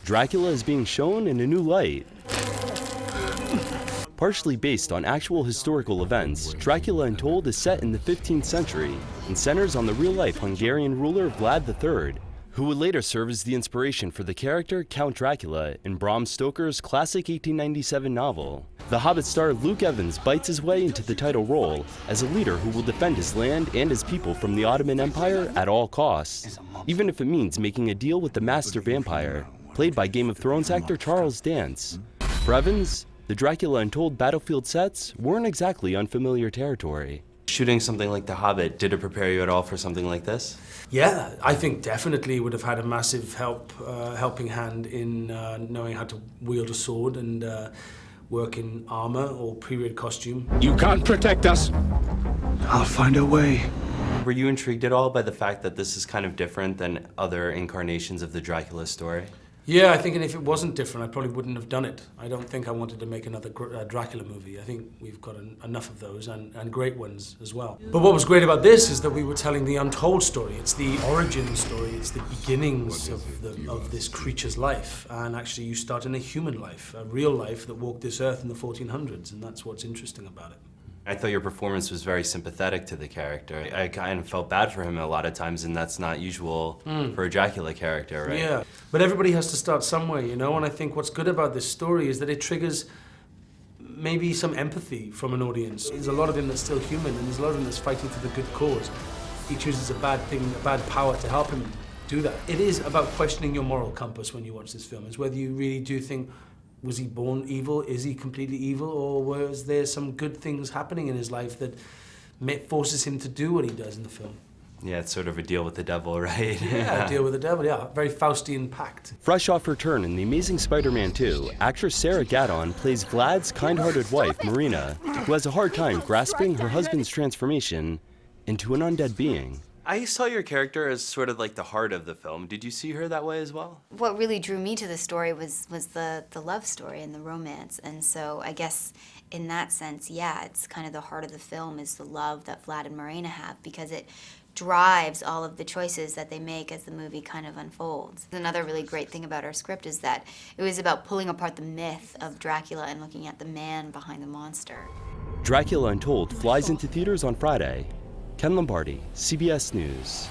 Dracula is being shown in a new light. Partially based on actual historical events, Dracula Untold is set in the 15th century and centers on the real-life Hungarian ruler Vlad III, who would later serve as the inspiration for the character Count Dracula in Bram Stoker's classic 1897 novel. The Hobbit star Luke Evans bites his way into the title role as a leader who will defend his land and his people from the Ottoman Empire at all costs, even if it means making a deal with the master vampire, played by Game of Thrones actor Charles Dance. For Evans, the Dracula Untold battlefield sets weren't exactly unfamiliar territory. Shooting something like The Hobbit, did it prepare you at all for something like this? Yeah, I think definitely would have had a massive helping hand in knowing how to wield a sword and work in armor or period costume. You can't protect us. I'll find a way. Were you intrigued at all by the fact that this is kind of different than other incarnations of the Dracula story? Yeah, I think if it wasn't different, I probably wouldn't have done it. I don't think I wanted to make another Dracula movie. I think we've got enough of those and great ones as well. But what was great about this is that we were telling the untold story. It's the origin story. It's the beginnings of this creature's life. And actually you start in a human life, a real life that walked this earth in the 1400s. And that's what's interesting about it. I thought your performance was very sympathetic to the character. I kind of felt bad for him a lot of times, and that's not usual for a Dracula character, right? Yeah, but everybody has to start somewhere, you know, and I think what's good about this story is that it triggers maybe some empathy from an audience. There's a lot of him that's still human, and there's a lot of him that's fighting for the good cause. He chooses a bad thing, a bad power to help him do that. It is about questioning your moral compass when you watch this film. It's whether you really do think, was he born evil? Is he completely evil? Or was there some good things happening in his life that forces him to do what he does in the film? Yeah, it's sort of a deal with the devil, right? Yeah, a deal with the devil, yeah. Very Faustian pact. Fresh off her turn in The Amazing Spider-Man 2, actress Sarah Gadon plays Vlad's kind-hearted wife, Marina, who has a hard time grasping her husband's transformation into an undead being. I saw your character as sort of like the heart of the film. Did you see her that way as well? What really drew me to the story was the love story and the romance. And so I guess in that sense, yeah, it's kind of the heart of the film is the love that Vlad and Marina have, because it drives all of the choices that they make as the movie kind of unfolds. Another really great thing about our script is that it was about pulling apart the myth of Dracula and looking at the man behind the monster. Dracula Untold flies into theaters on Friday. Ken Lombardi, CBS News.